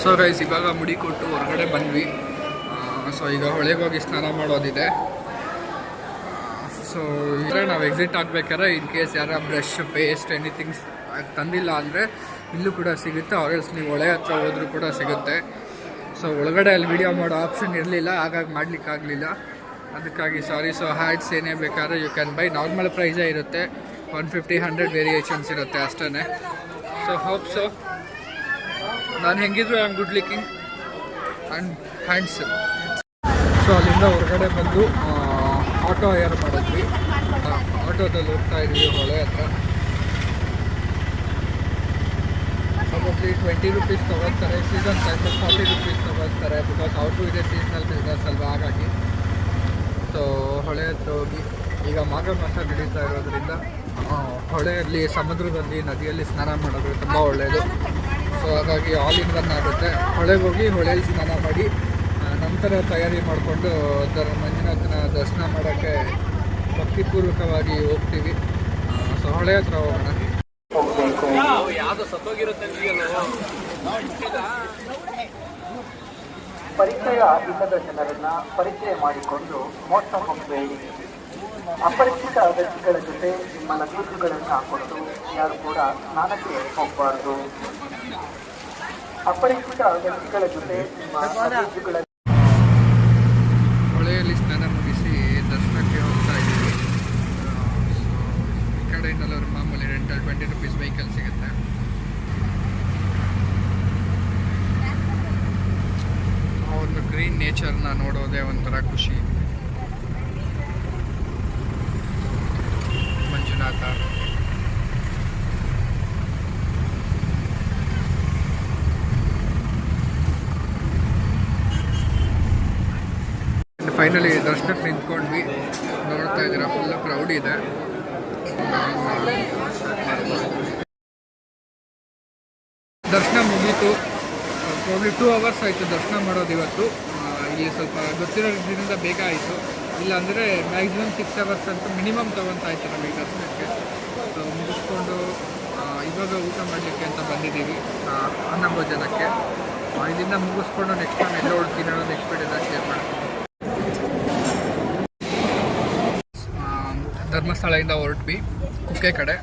So guys, ಇವಾಗ ಮುಡಿ ಕೊಟ್ಟು ಹೊರಗಡೆ ಬಂದ್ವಿ. ಸೊ ಈಗ ಹೊಳೆಗೆ ಹೋಗಿ ಸ್ನಾನ ಮಾಡೋದಿದೆ. ಸೊ ಈಗ ನಾವು ಎಕ್ಸಿಟ್ ಆಗಬೇಕಾದ್ರೆ ಇನ್ ಕೇಸ್ ಯಾರ ಬ್ರಷ್, ಪೇಸ್ಟ್, ಎನಿಥಿಂಗ್ ತಂದಿಲ್ಲ ಅಂದರೆ ಇಲ್ಲೂ ಕೂಡ ಸಿಗುತ್ತೆ. ಆರೆಲ್ಸ್ ನೀವು ಹೊಳೆ ಹತ್ರ ಹೋದ್ರೂ ಕೂಡ ಸಿಗುತ್ತೆ. ಸೊ ಒಳಗಡೆ ಅಲ್ಲಿ ವಿಡಿಯೋ ಮಾಡೋ ಆಪ್ಷನ್ ಇರಲಿಲ್ಲ, ಹಾಗಾಗಿ ಮಾಡಲಿಕ್ಕಾಗಲಿಲ್ಲ. ಅದಕ್ಕಾಗಿ ಸಾರಿ. ಸೊ ಹ್ಯಾಟ್ಸ್ ಏನೇ ಬೇಕಾದ್ರೆ ಯು ಕ್ಯಾನ್ ಬೈ. ನಾರ್ಮಲ್ ಪ್ರೈಸೇ ಇರುತ್ತೆ, 150-100 ವೇರಿಯೇಷನ್ಸ್ ಇರುತ್ತೆ ಅಷ್ಟೇ. So hope so. ನಾನು ಹೆಂಗಿದ್ರು I am good licking and handsome. So ಅಲ್ಲಿಂದ ಹೊರಗಡೆ ಬಂದು ಆಟೋ ಹೈರ್ ಮಾಡಿದ್ವಿ. ಆಟೋದಲ್ಲಿ ಹೋಗ್ತಾ ಇದ್ವಿ ಹೊಳೆ ಹತ್ರ. ಮೋಸ್ಟ್ಲಿ 20 ರೂಪೀಸ್ ತೊಗೊಳ್ತಾರೆ. ಸೀಸನ್ ಟೈಮಲ್ಲಿ 40 ರೂಪೀಸ್ ತೊಗೊಳ್ತಾರೆ. ಬಿಕಾಸ್ ಅವ್ರಿಗೂ ಇದೆ ಸೀಸನಲ್ ಬಿಸ್ನೆಸ್ ಅಲ್ವಾ, ಹಾಗಾಗಿ. ಸೊ ಹೊಳೆ ಹತ್ರ ಹೋಗಿ ಈಗ ಮಾಘ ಮಾಸ ನಡೀತಾ ಇರೋದ್ರಿಂದ ಹೊಳೆಯಲ್ಲಿ, ಸಮುದ್ರದಲ್ಲಿ, ನದಿಯಲ್ಲಿ ಸ್ನಾನ ಮಾಡೋದು ತುಂಬ ಒಳ್ಳೆಯದು. ಸೊ ಹಾಗಾಗಿ ಆಲ್ ಇನ್ ಒನ್ ಆಗುತ್ತೆ. ಹೊಳೆಗೆ ಹೋಗಿ ಹೊಳೆಯಲ್ಲಿ ಸ್ನಾನ ಮಾಡಿ ನಂತರ ತಯಾರಿ ಮಾಡಿಕೊಂಡು ಮಂಜುನಾಥನ ದರ್ಶನ ಮಾಡೋಕ್ಕೆ ಭಕ್ತಿಪೂರ್ವಕವಾಗಿ ಹೋಗ್ತೀವಿ. ಸೊ ಹೊಳೆ ಹತ್ರ ಹೋಗೋಣ. ಪರಿಚಯ ಇಲ್ಲದ ಜನರನ್ನ ಪರಿಚಯ ಮಾಡಿಕೊಂಡು ಮೋಸ ಹೋಗಬೇಡಿ. ಅಪರಿಚಿತ ವ್ಯಕ್ತಿಗಳ ಜೊತೆ ನಿಮ್ಮ ಲಗೇಜುಗಳನ್ನು ಹಾಕೊಂಡು ಯಾರು ಕೂಡ ಸ್ನಾನಕ್ಕೆ ಹೋಗಬಾರ್ದು. ಅಪರಿಚಿತ ವ್ಯಕ್ತಿಗಳ ಜೊತೆ ನಿಮ್ಮ ಲಗೇಜುಗಳ ಹೊಳೆಯಲ್ಲಿ ಸ್ನಾನ ಮುಗಿಸಿ ದರ್ಶನಕ್ಕೆ ಹೋಗ್ತಾ ಇದ್ದೀವಿ. ಈ ಕಡೆಯಿಂದಲೂ ಮಾಮೂಲಿ ರೆಂಟಲ್ 20 ರೂಪೀಸ್ ವೆಹಿಕಲ್ ಸಿಗುತ್ತೆ. ಒಂದು ಗ್ರೀನ್ ನೇಚರ್ನ ನೋಡೋದೇ ಒಂಥರ ಖುಷಿ. ಮಂಜುನಾಥ ಫೈನಲಿ ದರ್ಶನಕ್ಕೆ ನಿಂತ್ಕೊಂಡ್ವಿ. ನೋಡ್ತಾ ಇದ್ದೀರಾ, ಫುಲ್ ಕ್ರೌಡ್ ಇದೆ. ದರ್ಶನ ಮುಗೀತು. ಪ್ರಾಬ್ಲಿ 2 ಅವರ್ಸ್ ಆಯಿತು ದರ್ಶನ ಮಾಡೋದು ಇವತ್ತು. ಇಲ್ಲಿ ಸ್ವಲ್ಪ ಗೊತ್ತಿರೋದ್ರಿಂದ ಬೇಗ ಆಯಿತು. ಇಲ್ಲಾಂದರೆ ಮ್ಯಾಕ್ಸಿಮಮ್ 6 ಅವರ್ಸ್ ಅಂತ ಮಿನಿಮಮ್ ತೊಗೊತಾ ಇತ್ತು ನಮಗೆ ದರ್ಶನಕ್ಕೆ. ಸೊ ಮುಗಿಸ್ಕೊಂಡು ಇವಾಗ ಊಟ ಮಾಡಲಿಕ್ಕೆ ಅಂತ ಬಂದಿದ್ದೀವಿ ಅನ್ನ ಭೋಜನಕ್ಕೆ. ಇದನ್ನು ಮುಗಿಸ್ಕೊಂಡು ನೆಕ್ಸ್ಟ್ ನಾನು ಎಲ್ಲ ಹೊಡ್ತೀನಿ ಅನ್ನೋದು ನೆಕ್ಸ್ಟ್ ವಿಡಿಯೋದ ಶೇರ್ ಮಾಡ್ತೀನಿ. ಧರ್ಮಸ್ಥಳದಿಂದ ಹೊರಟ್ವಿ ಕುಕ್ಕೆ ಕಡೆ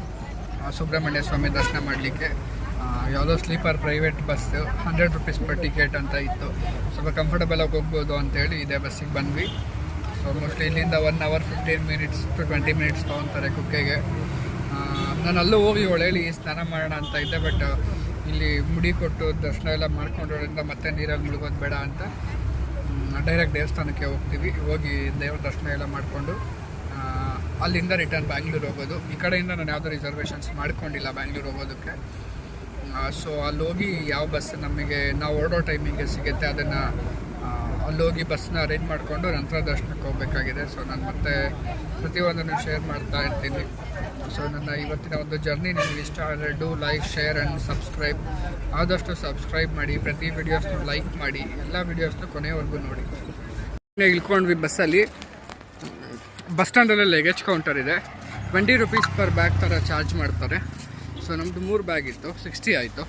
ಸುಬ್ರಹ್ಮಣ್ಯ ಸ್ವಾಮಿ ದರ್ಶನ ಮಾಡಲಿಕ್ಕೆ. ಯಾವುದೋ sleeper private bus 100 rupees per ticket ಅಂತ ಇತ್ತು. ಸ್ವಲ್ಪ ಕಂಫರ್ಟಬಲಾಗಿ ಹೋಗ್ಬೋದು ಅಂತೇಳಿ ಇದೇ ಬಸ್ಸಿಗೆ ಬಂದ್ವಿ. ಸೊ ಮೋಸ್ಟ್ಲಿ ಇಲ್ಲಿಂದ 1 ಅವರ್ 15 ಮಿನಿಟ್ಸ್ ಟು 20 ಮಿನಿಟ್ಸ್ ತೊಗೊತಾರೆ ಕುಕ್ಕೆಗೆ. ನಾನು ಅಲ್ಲೂ ಹೋಗಿ ಹೊಳೆಯಲ್ಲಿ ಸ್ನಾನ ಮಾಡೋಣ ಅಂತ ಇದ್ದೆ, ಬಟ್ ಇಲ್ಲಿ ಮುಡಿ ಕೊಟ್ಟು ದರ್ಶನ ಎಲ್ಲ ಮಾಡ್ಕೊಂಡ್ರಿಂದ ಮತ್ತೆ ನೀರಲ್ಲಿ ಮುಳುಗೋದು ಬೇಡ ಅಂತ ಡೈರೆಕ್ಟ್ ದೇವಸ್ಥಾನಕ್ಕೆ ಹೋಗ್ತೀವಿ. ಹೋಗಿ ದೇವ್ರ ದರ್ಶನ ಎಲ್ಲ ಮಾಡಿಕೊಂಡು ಅಲ್ಲಿಂದ ರಿಟರ್ನ್ ಬ್ಯಾಂಗ್ಳೂರು ಹೋಗೋದು. ಈ ಕಡೆಯಿಂದ ನಾನು ಯಾವುದೋ ರಿಸರ್ವೇಷನ್ಸ್ ಮಾಡ್ಕೊಂಡಿಲ್ಲ ಬ್ಯಾಂಗ್ಳೂರು ಹೋಗೋದಕ್ಕೆ. ಸೊ ಅಲ್ಲೋಗಿ ಯಾವ ಬಸ್ ನಮಗೆ ನಾವು ಹೊರಡೋ ಟೈಮಿಗೆ ಸಿಗುತ್ತೆ ಅದನ್ನು ಅಲ್ಲೋಗಿ ಬಸ್ನ ಅರೇಂಜ್ ಮಾಡಿಕೊಂಡು ನಂತರ ದರ್ಶನಕ್ಕೆ ಹೋಗಬೇಕಾಗಿದೆ. ಸೊ ನಾನು ಮತ್ತೆ ಪ್ರತಿಯೊಂದನ್ನು ಶೇರ್ ಮಾಡ್ತಾ ಇರ್ತೀನಿ. ಸೊ ನನ್ನ ಇವತ್ತಿನ ಒಂದು ಜರ್ನಿ ನಿಮಗೆ ಇಷ್ಟ ಆದರೆ do like, share and subscribe. ಆದಷ್ಟು ಸಬ್ಸ್ಕ್ರೈಬ್ ಮಾಡಿ, ಪ್ರತಿ ವಿಡಿಯೋಸ್ನು ಲೈಕ್ ಮಾಡಿ, ಎಲ್ಲ ವಿಡಿಯೋಸ್ನು ಕೊನೆಯವರೆಗೂ ನೋಡಿ. ಇಳ್ಕೊಂಡ್ವಿ ಬಸ್ಸಲ್ಲಿ. ಬಸ್ ಸ್ಟ್ಯಾಂಡಲ್ಲಿ ಲಗೇಜ್ ಕೌಂಟರ್ ಇದೆ. 20 ರೂಪೀಸ್ ಪರ್ ಬ್ಯಾಗ್ ಥರ ಚಾರ್ಜ್ ಮಾಡ್ತಾರೆ. ಸೊ ನಮ್ಮದು 3 ಬ್ಯಾಗ್ ಇತ್ತು, 60 ಆಯಿತು.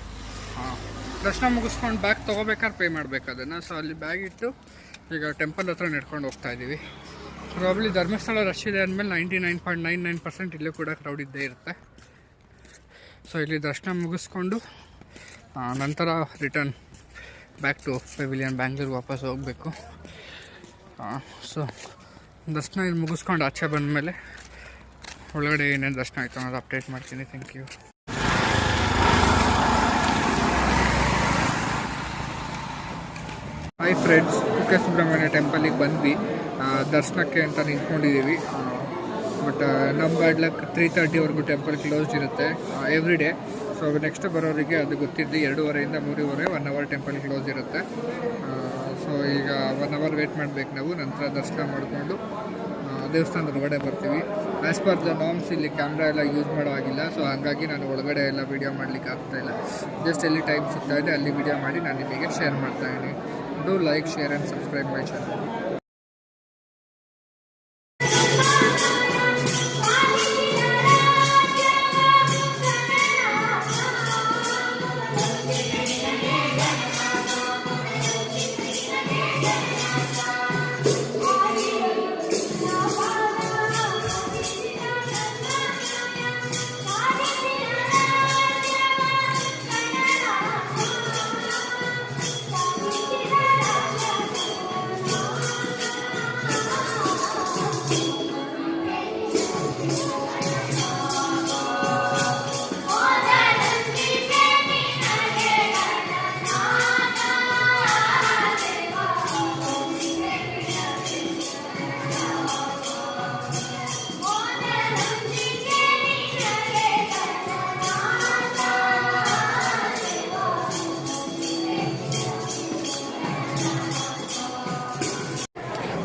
ದರ್ಶನ ಮುಗಿಸ್ಕೊಂಡು ಬ್ಯಾಗ್ ತೊಗೋಬೇಕಾದ್ರೆ ಪೇ ಮಾಡಬೇಕು ಅದನ್ನು. ಸೊ ಅಲ್ಲಿ ಬ್ಯಾಗ್ ಇಟ್ಟು ಈಗ ಟೆಂಪಲ್ ಹತ್ರ ನಡ್ಕೊಂಡು ಹೋಗ್ತಾ ಇದ್ದೀವಿ. ಪ್ರಾಬ್ಲಿ ಧರ್ಮಸ್ಥಳ ರಶ್ ಇದೆ ಅಂದಮೇಲೆ 99.99% ಇಲ್ಲೂ ಕೂಡ ಕ್ರೌಡ್ ಇದ್ದೇ ಇರುತ್ತೆ. ಸೊ ಇಲ್ಲಿ ದರ್ಶನ ಮುಗಿಸ್ಕೊಂಡು ನಂತರ return back to pavilion Bangalore ವಾಪಸ್ ಹೋಗಬೇಕು. ಸೊ ದರ್ಶನ ಇಲ್ಲಿ ಮುಗಿಸ್ಕೊಂಡು ಆಚೆ ಬಂದಮೇಲೆ ಒಳಗಡೆ ಏನೇನು ದರ್ಶನ ಆಯಿತು ಅನ್ನೋದು ಅಪ್ಡೇಟ್ ಮಾಡ್ತೀನಿ. Thank you. Hi friends, Kukke Subramanya ಟೆಂಪಲಿಗೆ ಬಂದ್ವಿ. ದರ್ಶನಕ್ಕೆ ಅಂತ ನಿಂತ್ಕೊಂಡಿದ್ದೀವಿ. ಬಟ್ ನಮ್ಮ ಗಾಡ್ಲಕ್ 3:30ವರೆಗೂ ಟೆಂಪಲ್ ಕ್ಲೋಸ್ಡ್ ಇರುತ್ತೆ ಎವ್ರಿ ಡೇ. ಸೊ ನೆಕ್ಸ್ಟ್ ಬರೋರಿಗೆ ಅದು ಗೊತ್ತಿದ್ದು 2:30 ಇಂದ 3:30 1 ಅವರ್ ಟೆಂಪಲ್ ಕ್ಲೋಸ್ ಇರುತ್ತೆ. ಸೊ ಈಗ 1 ಅವರ್ ವೇಟ್ ಮಾಡಬೇಕು ನಾವು. ನಂತರ ದರ್ಶನ ಮಾಡಿಕೊಂಡು ದೇವಸ್ಥಾನದ ಒಳಗಡೆ ಬರ್ತೀವಿ. ಆ್ಯಸ್ ಪರ್ ದ ನಾರ್ಮ್ಸ್ ಇಲ್ಲಿ ಕ್ಯಾಮ್ರಾ ಎಲ್ಲ ಯೂಸ್ ಮಾಡೋ ಆಗಿಲ್ಲ. ಸೊ ಹಾಗಾಗಿ ನಾನು ಒಳಗಡೆ ಎಲ್ಲ ವೀಡಿಯೋ ಮಾಡಲಿಕ್ಕೆ ಆಗ್ತಾಯಿಲ್ಲ. ಜಸ್ಟ್ ಎಲ್ಲಿ ಟೈಮ್ ಸಿಗ್ತಾ ಇದೆ ಅಲ್ಲಿ ವೀಡಿಯೋ ಮಾಡಿ ನಾನು ನಿಮಗೆ ಶೇರ್ ಮಾಡ್ತಾಯಿದ್ದೀನಿ. Do like, share and subscribe my channel.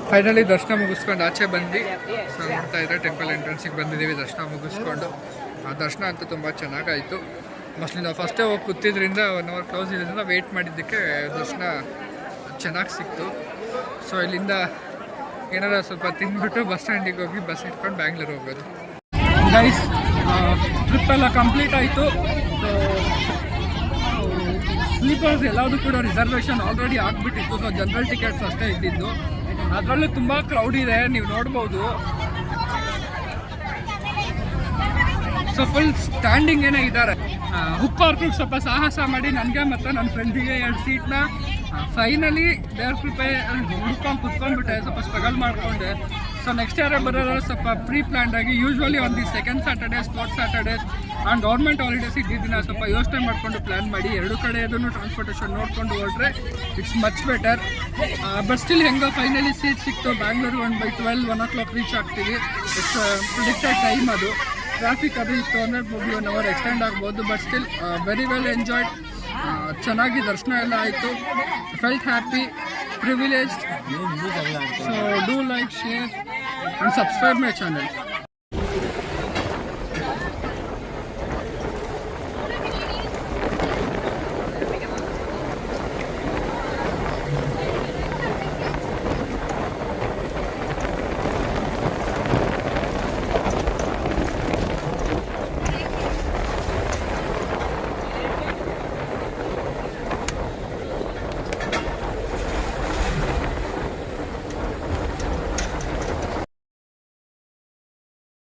Finally ದರ್ಶನ ಮುಗಿಸ್ಕೊಂಡು ಆಚೆ ಬಂದು ಸೊ ನೋಡ್ತಾ ಇದ್ದರೆ ಟೆಂಪಲ್ ಎಂಟ್ರೆನ್ಸಿಗೆ ಬಂದಿದ್ದೀವಿ. ದರ್ಶನ ಮುಗಿಸ್ಕೊಂಡು ಆ ದರ್ಶನ ಅಂತೂ ತುಂಬ ಚೆನ್ನಾಗಾಯಿತು. ಮೋಸ್ಟ್ಲಿ ನಾವು ಫಸ್ಟೇ ಹೋಗಿ ಕೂತಿದ್ರಿಂದ 1 ಅವರ್ ಕ್ಲೋಸ್ ಇರೋದ್ರಿಂದ ವೆಯ್ಟ್ ಮಾಡಿದ್ದಕ್ಕೆ ದರ್ಶನ ಚೆನ್ನಾಗಿ ಸಿಕ್ತು. ಸೊ ಇಲ್ಲಿಂದ ಏನಾರ ಸ್ವಲ್ಪ ತಿಂದ್ಬಿಟ್ಟು ಬಸ್ ಸ್ಟ್ಯಾಂಡಿಗೆ ಹೋಗಿ ಬಸ್ ಇಟ್ಕೊಂಡು ಬ್ಯಾಂಗ್ಳೂರ್ ಹೋಗೋದು. ಗೈಸ್, ಟ್ರಿಪ್ ಎಲ್ಲ ಕಂಪ್ಲೀಟ್ ಆಯಿತು. ಸ್ಲೀಪರ್ಸ್ ಎಲ್ಲದೂ ಕೂಡ ರಿಸರ್ವೇಷನ್ ಆಲ್ರೆಡಿ ಆಗಿಬಿಟ್ಟಿತ್ತು. ಸೊ ಜನರಲ್ ಟಿಕೆಟ್ಸ್ ಅಷ್ಟೇ ಇದ್ದಿದ್ದು. ಅದರಲ್ಲೂ ತುಂಬ ಕ್ರೌಡ್ ಇದೆ, ನೀವು ನೋಡ್ಬೋದು. ಸೊ ಫುಲ್ ಸ್ಟ್ಯಾಂಡಿಂಗ್ ಏನೇ ಇದ್ದಾರೆ. ಹುಕ್ ಪಾರ್ಕಿಗೆ ಸ್ವಲ್ಪ ಸಾಹಸ ಮಾಡಿ ನನಗೆ ಮತ್ತು ನನ್ನ ಫ್ರೆಂಡಿಗೆ 2 ಸೀಟ್ನ ಫೈನಲಿ ದೇವ್ರ ಕೃಪೆ ಹುಡ್ಕೊಂಡು ಕುತ್ಕೊಂಡ್ಬಿಟ್ಟೆ. ಸ್ವಲ್ಪ ಸ್ಟ್ರಗಲ್ ಮಾಡಿಕೊಂಡೆ. ಸೊ ನೆಕ್ಸ್ಟ್ ಇಯರ್ ಬರೋದ್ರೆ ಸ್ವಲ್ಪ ಪ್ರೀ ಪ್ಲ್ಯಾನ್ಡ್ ಆಗಿ usually on the second Saturdays, fourth Saturdays and government holidays ಇದ್ದಿದ್ದನ್ನ ಸ್ವಲ್ಪ ಯೋಚನೆ ಮಾಡಿಕೊಂಡು ಪ್ಲ್ಯಾನ್ ಮಾಡಿ 2 ಕಡೆಯದೂ ಟ್ರಾನ್ಸ್ಪೋರ್ಟೇಷನ್ ನೋಡಿಕೊಂಡು ಹೊರಟ್ರೆ it's much better. But still ಹೆಂಗೋ ಫೈನಲಿ ಸೀಟ್ ಸಿಕ್ತು. ಬ್ಯಾಂಗ್ಳೂರು 1 o'clock ರೀಚ್ ಆಗ್ತೀವಿ. It's predicted time. ಅದು ಟ್ರಾಫಿಕ್ ಅದು ಇತ್ತು ಅಂದರೆ ಮೇಬಿ 1 ಅವರ್ ಎಕ್ಸ್ಟೆಂಡ್ ಆಗ್ಬೋದು. But still very well enjoyed. ಚೆನ್ನಾಗಿ ದರ್ಶನ ಎಲ್ಲ ಆಯಿತು. Felt happy, privileged. So do like, share and subscribe my channel.